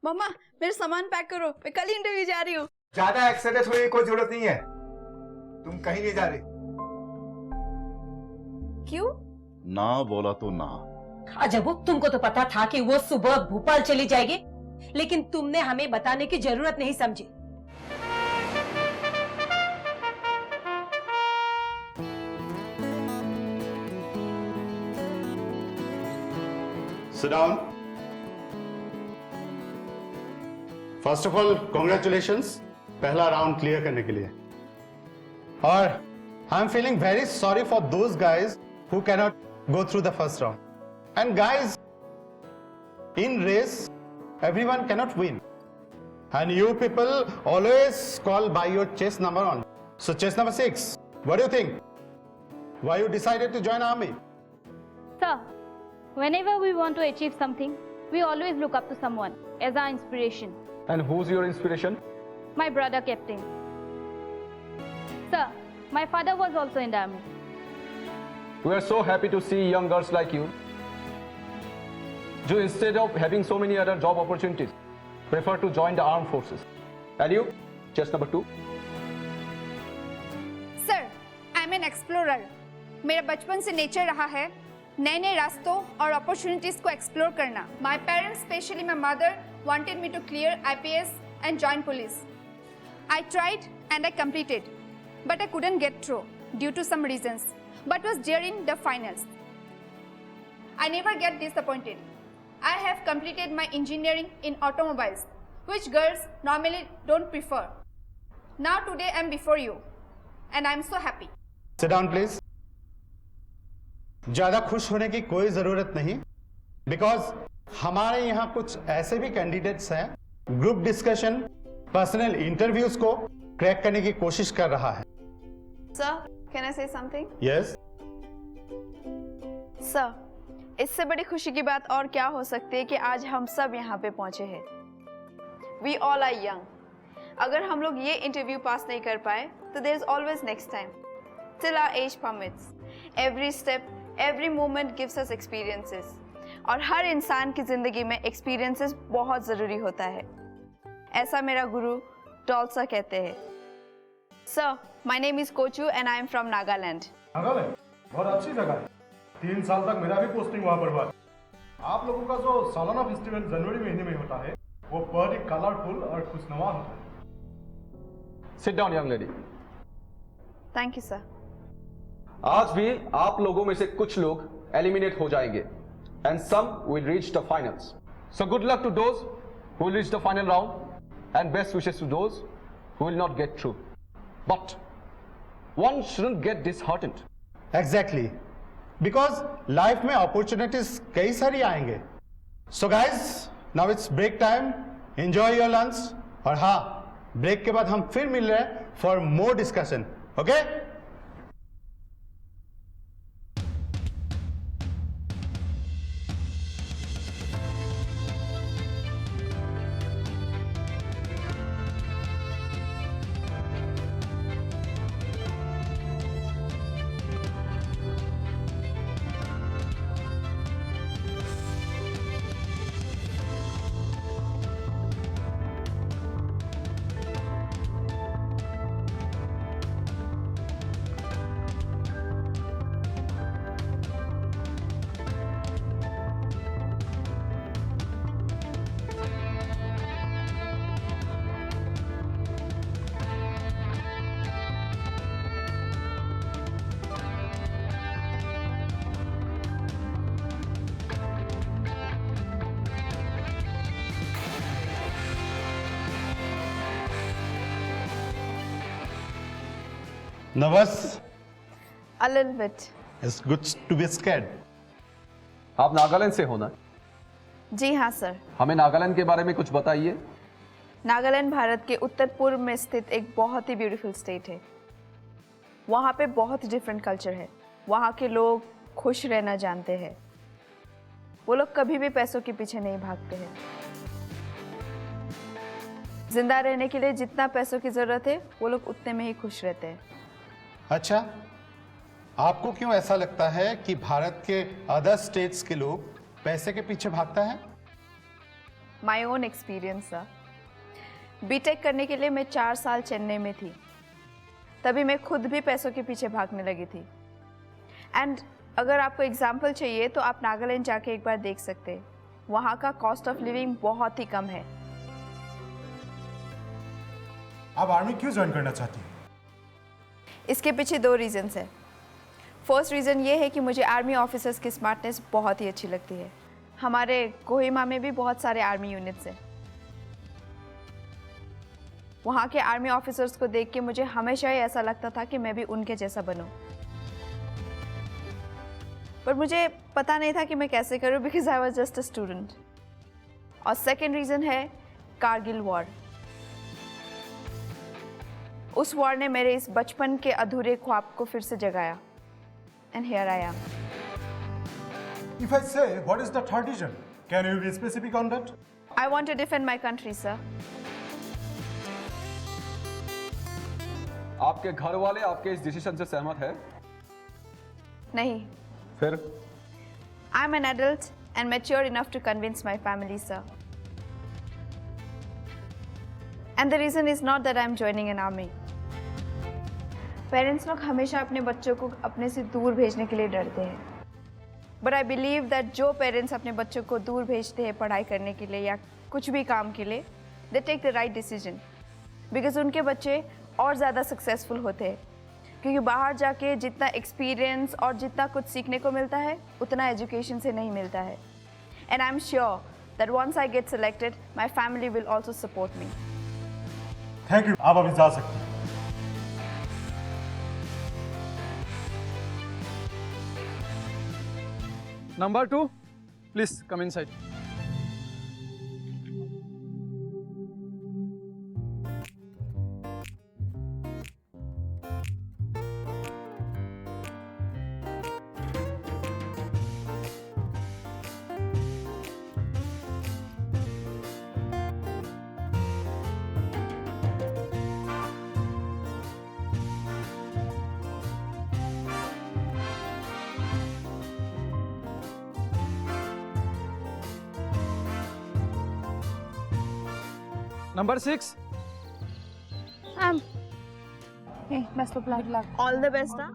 मम्मा मेरा सामान पैक करो, मैं कल ही इंटरव्यू जा रही हूँ। ज्यादा एक्साइटेड होने की कोई जरूरत नहीं है, तुम कहीं नहीं जा रही। क्यों? ना बोला तो ना। अजब, तुमको तो पता था कि वो सुबह भोपाल चली जाएगी, लेकिन तुमने हमें बताने की जरूरत नहीं समझी। Sit down. First of all, congratulations, पहला राउंड क्लियर करने के लिए। और I am feeling very sorry for those guys who cannot go through the first round. And guys, in race everyone cannot win, and you people always call by your chess number on. So chess number 6, what do you think? Why you decided to join army? Sir, whenever we want to achieve something, we always look up to someone as our inspiration. And who's your inspiration? My brother, Captain. Sir, my father was also in the army. We are so happy to see young girls like you, who instead of having so many other job opportunities, prefer to join the armed forces. And you, chess number 2. Sir, I am an explorer. मेरा बचपन से nature रहा है नए नए रास्तों और opportunities को एक्सप्लोर करना। My parents, specially my mother, wanted me to clear IPS and join police. I tried and I completed, but I couldn't get through due to some reasons, but was during the finals. I never get disappointed. I have completed my engineering in automobiles, which girls normally don't prefer. Now today I am before you, and I am so happy. Sit down, please. ज्यादा खुश होने की कोई जरूरत नहीं, because हमारे यहाँ कुछ ऐसे भी कैंडिडेट्स हैं, ग्रुप डिस्कशन, पर्सनल इंटरव्यूज को क्रैक करने की कोशिश कर रहा है। Sir, can I say something? Yes. Sir, इससे बड़ी खुशी की बात और क्या हो सकती है कि आज हम सब यहाँ पे पहुँचे हैं। We all are young. अगर हम लोग ये इंटरव्यू पास नहीं कर पाए तो there is always next time. Till our age permits. Every step, every moment gives us experiences. और हर इंसान की जिंदगी में एक्सपीरियंसेस बहुत ज़रूरी होता है, ऐसा मेरा गुरु टॉल्सा कहते हैं। Sir, my name is Kochu and I am from Nagaland. Nagaland बहुत अच्छी जगह है, 3 साल तक मेरा भी पोस्टिंग वहाँ पर हुआ। आप लोगों का जो सालाना फेस्टिवल जनवरी महीने में होता है वो बहुत ही कलरफुल और खुशनुमा होता है। Sit down, young lady. Thank you sir. आज भी आप लोगों में से कुछ लोग एलिमिनेट हो जाएंगे, and some will reach the finals. So good luck to those who will reach the final round, and best wishes to those who will not get through. But one shouldn't get disheartened. Exactly, because life में opportunities कई सारी आएंगे। So guys, now it's break time, enjoy your lunch. और हाँ, break के बाद हम फिर मिल रहे हैं for more discussion. Okay? Nervous? A little bit. It's good to be scared. आप नागालैंड से हो ना? जी हाँ सर। हमें नागालैंड के बारे में कुछ बताइए। नागालैंड भारत के उत्तर पूर्व में स्थित एक बहुत ही ब्यूटीफुल स्टेट है। वहाँ पे बहुत ही डिफरेंट कल्चर है। वहाँ के लोग खुश रहना जानते हैं। वो लोग कभी भी पैसों के पीछे नहीं भागते हैं। जिंदा रहने के लिए जितना पैसों की जरूरत है वो लोग उतने में ही खुश रहते हैं। अच्छा, आपको क्यों ऐसा लगता है कि भारत के अदर स्टेट्स के लोग पैसे के पीछे भागता है? My own experience sir. BTech करने के लिए मैं 4 साल चेन्नई में थी, तभी मैं खुद भी पैसों के पीछे भागने लगी थी। एंड अगर आपको एग्जाम्पल चाहिए तो आप नागालैंड जाके एक बार देख सकते हैं, वहाँ का कॉस्ट ऑफ लिविंग बहुत ही कम है। आप आर्मी क्यों ज्वाइन करना चाहती हैं? इसके पीछे 2 रीजंस है। फर्स्ट रीज़न ये है कि मुझे आर्मी ऑफिसर्स की स्मार्टनेस बहुत ही अच्छी लगती है। हमारे कोहिमा में भी बहुत सारे आर्मी यूनिट्स हैं। वहाँ के आर्मी ऑफिसर्स को देख के मुझे हमेशा ही ऐसा लगता था कि मैं भी उनके जैसा बनूं। पर मुझे पता नहीं था कि मैं कैसे करूं, because I was just a student. और सेकेंड रीज़न है कारगिल वॉर। उस वॉर ने मेरे इस बचपन के अधूरे ख्वाब को फिर से जगाया। And here I am. If I say, what is the third reason? Can you be specific on that? I want to defend my country, sir. आपके घर वाले आपके इस डिसीजन से सहमत है? नहीं। फिर? I'm an adult and mature enough to convince my family, sir. And the reason is not that I'm joining an army. Parents लोग हमेशा अपने बच्चों को अपने से दूर भेजने के लिए डरते हैं, बट आई बिलीव दैट जो पेरेंट्स अपने बच्चों को दूर भेजते हैं पढ़ाई करने के लिए या कुछ भी काम के लिए, they take the right decision, because उनके बच्चे और ज़्यादा सक्सेसफुल होते हैं। क्योंकि बाहर जाके जितना एक्सपीरियंस और जितना कुछ सीखने को मिलता है उतना एजुकेशन से नहीं मिलता है। And I am sure that once I get selected my family will also support me. Thank you, आप अभी जा सकते हैं। Number 2, please come inside. Number 6. Hey, best of luck. Good luck. All the best, huh?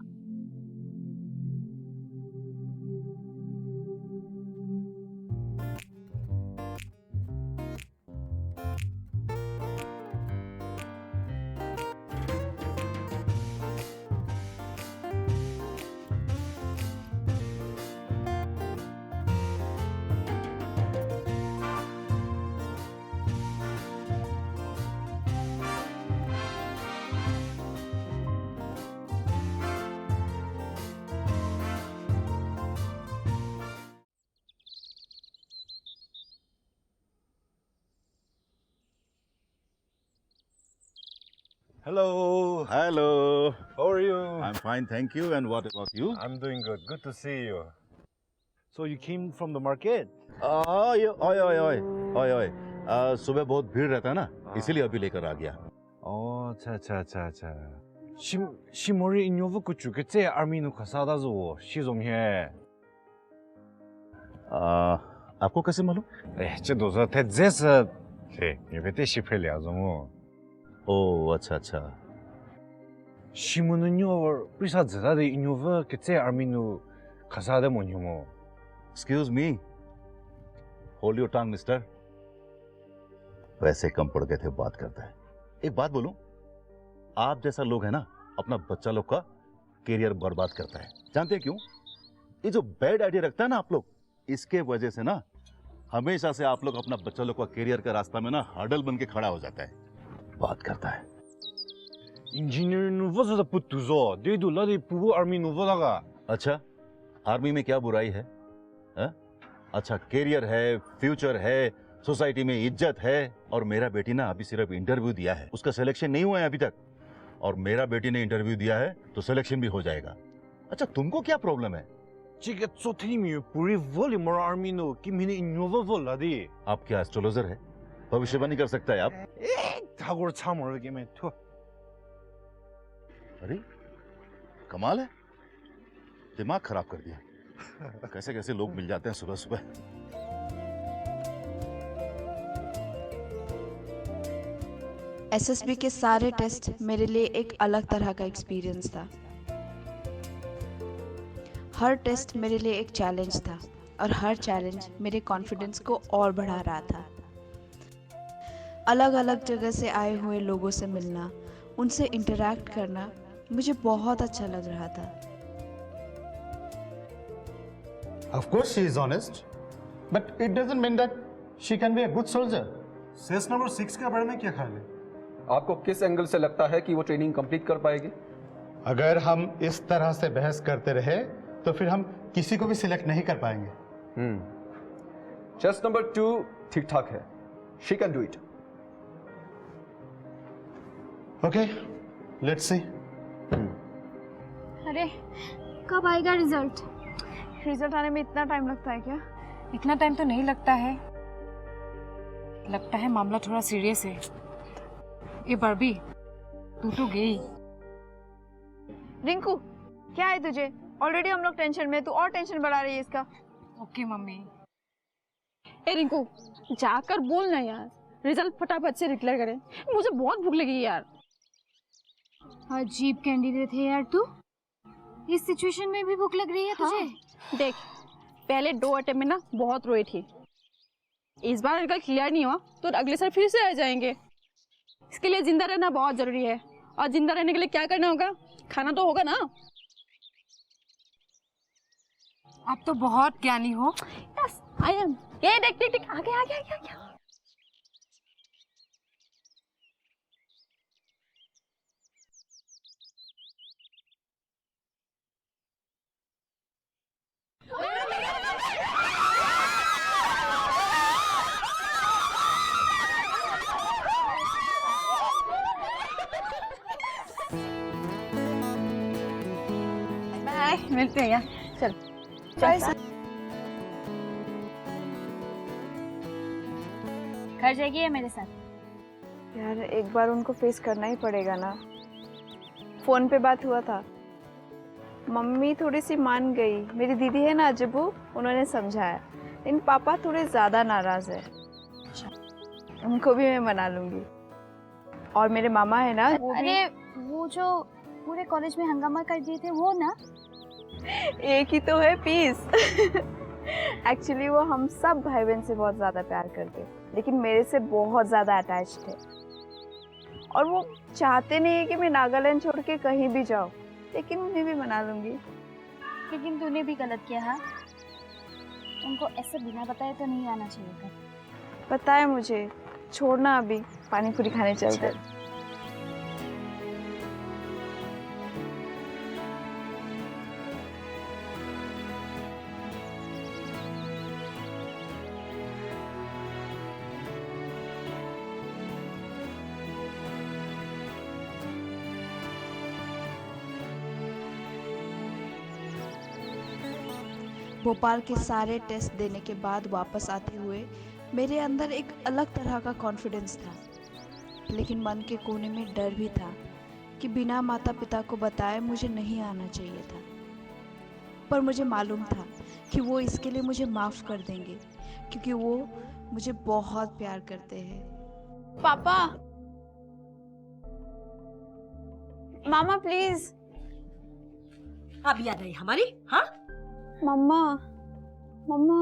Hello. Hello. How are you? I'm fine, thank you. And what about you? I'm doing good. Good to see you. So you came from the market? ओए ओए ओए ओए ओए सुबह बहुत भीड़ रहता है ना, इसीलिए अभी लेकर आ गया। Oh, 차. 시머리 인요브 कुछ 그때 아미노 가사다죠. 시종해. आपको कैसे मालूम? 저 도서 대제서 네, 이베테 시펠이야죠 뭐. ओह अच्छा। 시문은요, 우리사 저다데 인요브 그때 아미노 가사다 뭐냐고. Excuse me. Hold your tongue, mister. वैसे कम पड़ गए थे बात करता है। एक बात बोलूं, आप जैसा लोग है ना, अपना बच्चा लोग का करियर बर्बाद करता है। जानते हैं क्यों? ये जो बैड आइडिया रखता है ना आप लोग, इसके वजह से ना हमेशा से आप लोग अपना बच्चा लोग का करियर का रास्ता में ना हर्डल बन के खड़ा हो जाता है। बात करता है। इंजीनियर 누워서 붙두죠. 너희도 나도 부부 아미 누워다가. अच्छा, आर्मी में क्या बुराई है? अच्छा, करियर है, फ्यूचर है, सोसाइटी में इज्जत है। और मेरा बेटी ना अभी सिर्फ इंटरव्यू दिया है, उसका सिलेक्शन नहीं हुआ है अभी तक। और मेरा बेटी ने इंटरव्यू दिया है तो सिलेक्शन भी हो जाएगा। अच्छा, तुमको क्या प्रॉब्लम है? 지가 쪼트님이 뿌리 vol이 뭐라 알미노 김민이 인요버 vol라디. आप क्या एस्ट्रोलॉजर है? भविष्यवाणी कर सकता है आप? 다고를 참 모르겠네. 투. अरे कमाल है, दिमाग खराब कर दिया। कैसे कैसे लोग मिल जाते हैं सुबह सुबह। एसएसबी के सारे टेस्ट मेरे लिए एक अलग तरह का एक्सपीरियंस था। हर टेस्ट मेरे लिए एक चैलेंज था और हर चैलेंज मेरे कॉन्फिडेंस को और बढ़ा रहा था। अलग अलग जगह से आए हुए लोगों से मिलना, उनसे इंटरैक्ट करना मुझे बहुत अच्छा लग रहा था। Of course she is honest, but it doesn't mean that she can be a good soldier. Chess number 6 के बारे में क्या ख्याल है? आपको किस एंगल से लगता है कि वो ट्रेनिंग कंप्लीट कर पाएगी? अगर हम इस तरह से बहस करते रहे तो फिर हम किसी को भी सिलेक्ट नहीं कर पाएंगे। चेस्ट नंबर 2 ठीक ठाक है, she can do it. Okay, let's see. अरे कब आएगा रिजल्ट? रिजल्ट आने में इतना टाइम लगता है क्या? इतना टाइम तो नहीं लगता है। लगता है मामला थोड़ा सीरियस है। ये बारबी, तू तो गई। रिंकू, क्या है तुझे? ऑलरेडी हम लोग टेंशन में, तू और टेंशन बढ़ा रही है इसका। Okay mummy. ए रिंकू, जाकर बोल ना यार, रिजल्ट फटाफट से डिक्लेयर करें। मुझे बहुत भूख लगी यार। अजीब कैंडिडेट है यार तू। इस सिचुएशन में भी भूख लग रही है तुझे? देख, पहले 2 अटेम्प्ट में ना बहुत रोई थी। इस बार अगर क्लियर नहीं हुआ तो अगले साल फिर से आ जाएंगे। इसके लिए जिंदा रहना बहुत जरूरी है, और जिंदा रहने के लिए क्या करना होगा? खाना तो होगा ना। आप तो बहुत ज्ञानी हो। Yes I am. ये देख देख देख, आगे आगे आगे आगे। बाय, मिलते हैं यार। चल घर जाएगी मेरे साथ? यार एक बार उनको फेस करना ही पड़ेगा ना। फोन पे बात हुआ था, मम्मी थोड़ी सी मान गई। मेरी दीदी है ना अजबू, उन्होंने समझाया, लेकिन पापा थोड़े ज्यादा नाराज है। उनको भी मैं मना लूंगी। और मेरे मामा है ना, वो भी। अरे वो जो पूरे कॉलेज में हंगामा कर दिए थे वो ना? एक ही तो है पीस। एक्चुअली वो हम सब भाई बहन से बहुत ज्यादा प्यार करते, लेकिन मेरे से बहुत ज्यादा अटैच्ड है। और वो चाहते नहीं है कि मैं नागालैंड छोड़ के कहीं भी जाऊँ, लेकिन उन्हें भी मना लूंगी। लेकिन तूने भी गलत किया। हाँ, उनको ऐसे बिना बताए तो नहीं आना चाहिए था। पता है मुझे, छोड़ना अभी, पानी पूरी खाने चलते हैं। भोपाल के सारे टेस्ट देने के बाद वापस आते हुए मेरे अंदर एक अलग तरह का कॉन्फिडेंस था, लेकिन मन के कोने में डर भी था कि बिना माता पिता को बताए मुझे नहीं आना चाहिए था। पर मुझे मालूम था कि वो इसके लिए मुझे माफ़ कर देंगे, क्योंकि वो मुझे बहुत प्यार करते हैं। पापा, मामा प्लीज। अब याद आई हमारी? हाँ, मम्मा, मम्मा।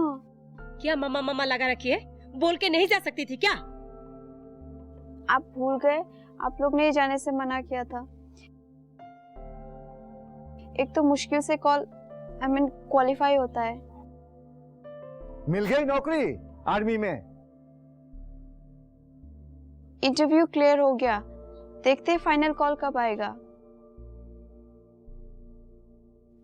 क्या मम्मा मम्मा लगा रखी है? बोल के नहीं जा सकती थी क्या? आप भूल गए, आप लोग ने जाने से मना किया था। एक तो मुश्किल से क्वालिफाई होता है। मिल गई नौकरी आर्मी में। इंटरव्यू क्लियर हो गया, देखते हैं फाइनल कॉल कब आएगा।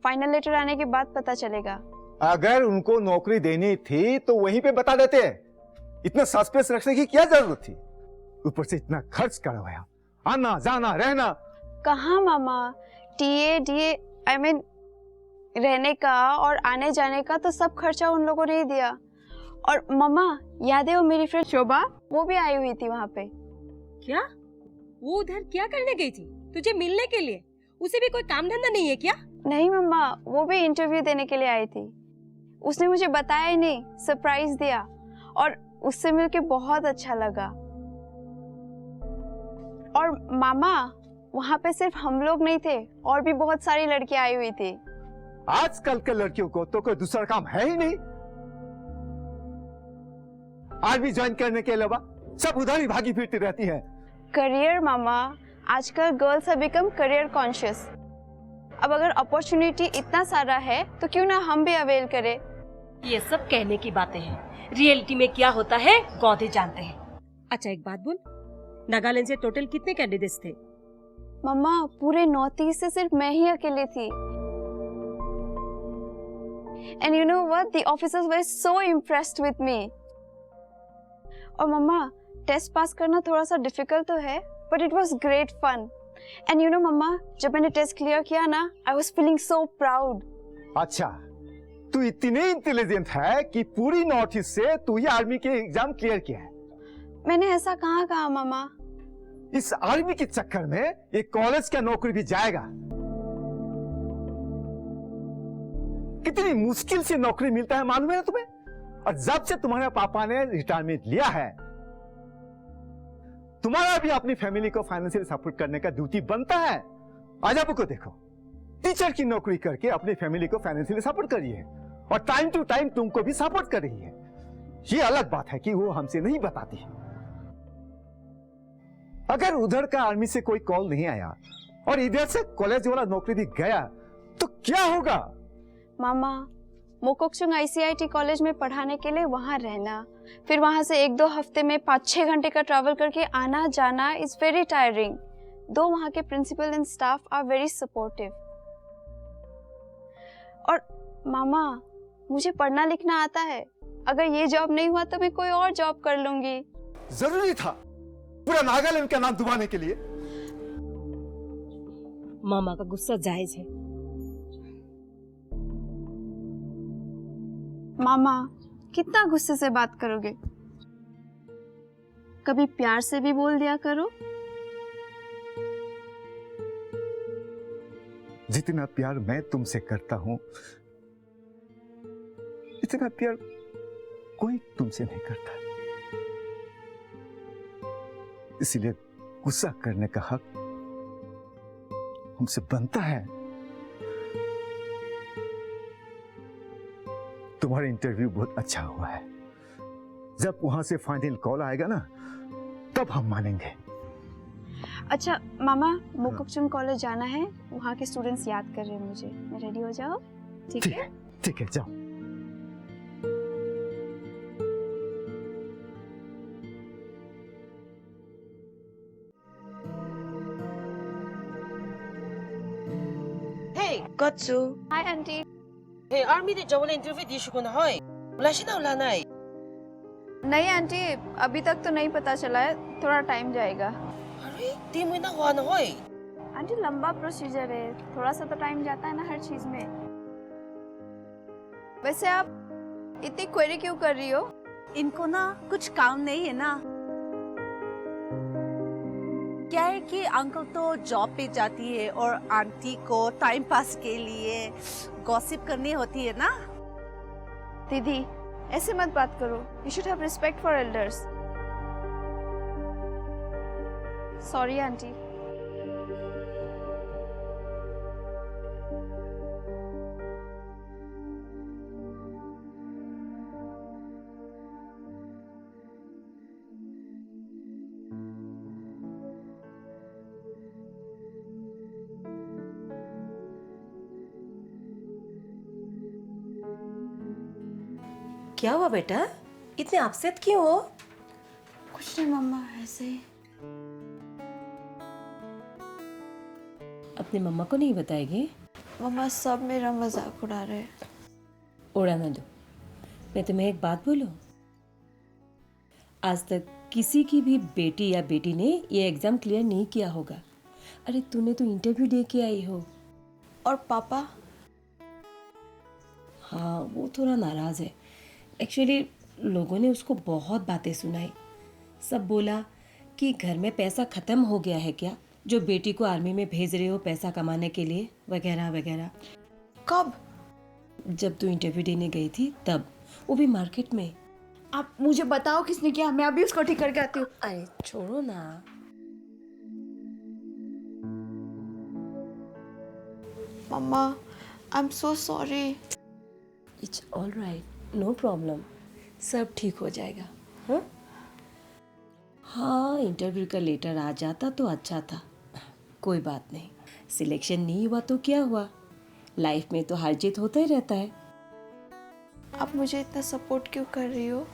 फाइनल लेटर आने के बाद पता चलेगा। अगर उनको नौकरी देनी थी तो वहीं पे बता देते। इतना सस्पेंस रखने की क्या जरूरत थी? ऊपर से इतना खर्च करवाया, आना जाना रहना। कहाँ मामा, टीए डीए रहने का और आने जाने का तो सब खर्चा उन लोगों ने ही दिया। और मामा याद है वो मेरी फ्रेंड शोभा, वो भी आई हुई थी वहाँ पे। क्या? वो उधर क्या करने गई थी? तुझे मिलने के लिए? उसे भी कोई काम धंधा नहीं है क्या? नहीं मम्मा, वो भी इंटरव्यू देने के लिए आई थी। उसने मुझे बताया ही नहीं, सरप्राइज दिया, और उससे मिलके बहुत अच्छा लगा। और मामा, वहाँ पे सिर्फ हम लोग नहीं थे, और भी बहुत सारी लड़कियां आई हुई थी। आजकल के लड़कियों को तो कोई दूसरा काम है ही नहीं। आर्मी ज्वाइन करने के अलावा सब उधर ही भागी फिरती रहती है। करियर मामा, आजकल girls have become career conscious. अब अगर अपॉर्चुनिटी इतना सारा है तो क्यों ना हम भी अवेल करें। ये सब कहने की बातें हैं, रियलिटी में क्या होता है गौधे जानते हैं। अच्छा एक बात बोल, नागालैंड से टोटल कितने कैंडिडेट्स थे? मम्मा, पूरे नॉर्थ ईस्ट से सिर्फ मैं ही अकेली थी। And you know what? The officers were so impressed with me. और मम्मा, टेस्ट पास करना थोड़ा सा डिफिकल्ट तो है, but it was great fun. And you know मम्मा, जब मैंने टेस्ट क्लियर किया ना, I was feeling so proud. अच्छा, तू इतनी इंटेलिजेंट है कि पूरी नॉर्थ ईस्ट से तू ही आर्मी के एग्जाम क्लियर किया है। मैंने ऐसा कहाँ कहा मामा? इस आर्मी के चक्कर में एक कॉलेज का नौकरी भी जाएगा। कितनी मुश्किल से नौकरी मिलता है मालूम है तुम्हें? और जब से तुम्हारे पापा ने रिटायरमेंट लिया है, तुम्हारा भी अपनी फैमिली को फाइनेंशियल सपोर्ट करने का ड्यूटी बनता है। आज आपको देखो, टीचर की नौकरी करके अपनी फैमिली को फाइनेंशियली सपोर्ट कर रही है और टाइम टू टाइम तुमको भी सपोर्ट कर रही है। ये अलग बात है कि वो हमसे नहीं बताती। अगर उधर का आर्मी से कोई कॉल नहीं आया और इधर से कॉलेज वाला नौकरी भी गया तो क्या होगा? मामा, मोकोकचुंग ICIT कॉलेज में पढ़ाने के लिए वहां रहना, फिर वहां से 1-2 हफ्ते में 5-6 घंटे का ट्रैवल करके आना जाना इज वेरी टायरिंग। दो वहां के principal and staff are very supportive. और मामा, मुझे पढ़ना लिखना आता है। अगर ये जॉब नहीं हुआ तो मैं कोई और जॉब कर लूंगी। जरूरी था पूरा नागालैंड का नाम डुबाने के लिए? मामा का गुस्सा जायज है। मामा, कितना गुस्से से बात करोगे? कभी प्यार से भी बोल दिया करो। जितना प्यार मैं तुमसे करता हूं, इतना प्यार कोई तुमसे नहीं करता। इसलिए गुस्सा करने का हक हमसे बनता है। तुम्हारा इंटरव्यू बहुत अच्छा हुआ है। जब वहां से फाइनल कॉल आएगा ना, तब हम मानेंगे। अच्छा मामा, मोकोकचुंग कॉलेज जाना है, वहाँ के स्टूडेंट्स याद कर रहे हैं मुझे। मैं रेडी हो जाओ? ठीक है? ठीक है, जाओ। Hey, Gotsu. Hi auntie. hey, army de jawala interview di shuko na hoy. Wala siya na wala na eh. नहीं आंटी, अभी तक तो नहीं पता चला है, थोड़ा टाइम जाएगा। अरे, di mo na huwa na hoy. Aunty, लंबा प्रोसीजर है, थोड़ा सा तो टाइम जाता है ना हर चीज में। वैसे आप इतनी क्वेरी क्यों कर रही हो? इनको ना कुछ काम नहीं है ना। क्या है कि अंकल तो जॉब पे जाती है और आंटी को टाइम पास के लिए गॉसिप करनी होती है ना। दीदी, ऐसे मत बात करो। You should have respect for elders. Sorry aunty. क्या हुआ बेटा? इतने अपसेट क्यों हो? कुछ नहीं मम्मा, ऐसे ही। अपने मम्मा को नहीं बताएगी? मम्मा सब मेरा मजाक उड़ा रहे हैं। उड़ाना दो। मैं तुम्हें एक बात बोलूं, आज तक किसी की भी बेटी या बेटी ने ये एग्जाम क्लियर नहीं किया होगा। अरे तूने तो इंटरव्यू दे के आई हो। और पापा? हाँ, वो थोड़ा नाराज है। एक्चुअली लोगों ने उसको बहुत बातें सुनाई। सब बोला कि घर में पैसा ख़त्म हो गया है क्या, जो बेटी को आर्मी में भेज रहे हो पैसा कमाने के लिए, वगैरह वगैरह। कब? जब तू इंटरव्यू देने गई थी तब, वो भी मार्केट में। आप मुझे बताओ किसने किया, मैं अभी उसको ठीक करके आती हूँ। अरे छोड़ो ना। मम्मा, I am so sorry. It's all right, no problem, सब ठीक हो जाएगा। हाँ हाँ, इंटरव्यू का लेटर आ जाता तो अच्छा था। कोई बात नहीं, सिलेक्शन नहीं हुआ तो क्या हुआ, लाइफ में तो हार जीत होता ही रहता है। आप मुझे इतना सपोर्ट क्यों कर रही हो?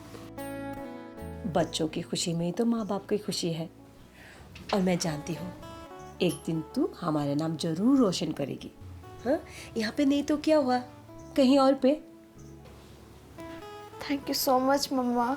बच्चों की खुशी में ही तो माँ बाप की खुशी है। और मैं जानती हूँ एक दिन तू हमारा नाम जरूर रोशन करेगी। हाँ, यहाँ पे नहीं तो क्या हुआ, कहीं और पे। थैंक यू सो मच मम्मा।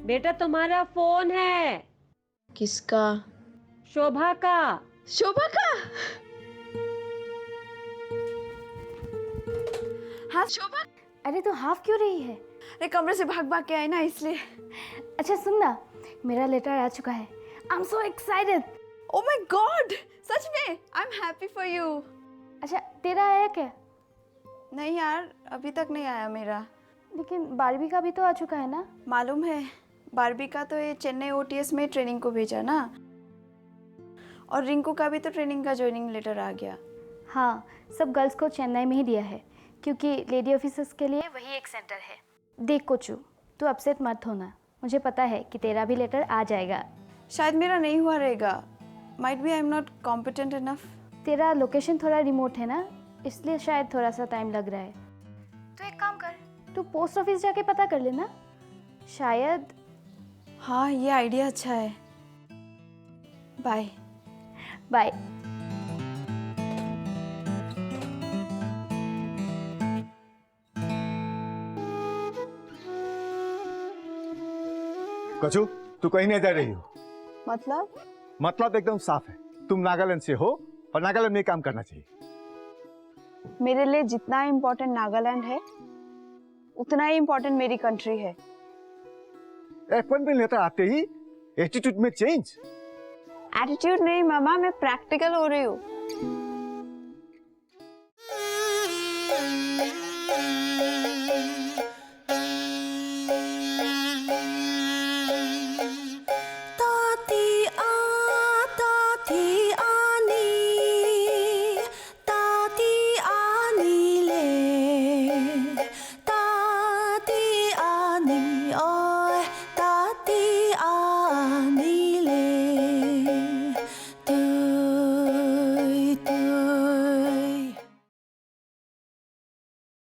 बेटा तुम्हारा फोन है। किसका? शोभा का। शोभा का? हाँ शोभा। अरे तो हाफ क्यों रही है? अरे कमरे से भाग भाग के आई ना इसलिए। अच्छा सुन ना, मेरा लेटर आ चुका है। I am so excited. Oh my god, सच में I am happy for you. अच्छा तेरा आया क्या? नहीं यार, अभी तक नहीं आया मेरा। लेकिन बारबी का भी तो आ चुका है ना? मालूम है, बारबी का तो ये चेन्नई OTS में ट्रेनिंग को भेजा ना, और रिंकू का भी तो ट्रेनिंग का ज्वाइनिंग लेटर आ गया। हाँ, सब गर्ल्स को चेन्नई में ही दिया है क्योंकि लेडी ऑफिसर्स के लिए वही एक सेंटर है। देख कोचू, तू अपसेट मत होना, मुझे पता है कि तेरा भी लेटर आ जाएगा। शायद मेरा नहीं हुआ रहेगा, might be I am not competent enough. तेरा लोकेशन थोड़ा रिमोट है ना, इसलिए शायद थोड़ा सा टाइम लग रहा है। तो एक काम कर, तू पोस्ट ऑफिस जाके पता कर लेना, शायद। हाँ, ये आइडिया अच्छा है। Bye bye. कचू, तू कहीं नहीं जा रही हो। मतलब एकदम साफ है, तुम नागालैंड से हो और नागालैंड में काम करना चाहिए। मेरे लिए जितना इम्पोर्टेंट नागालैंड है उतना ही इम्पोर्टेंट मेरी कंट्री है। अपॉइंटमेंट लेटर आते ही एटीट्यूड में चेंज। एटीट्यूड नहीं मामा, मैं प्रैक्टिकल हो रही हूँ।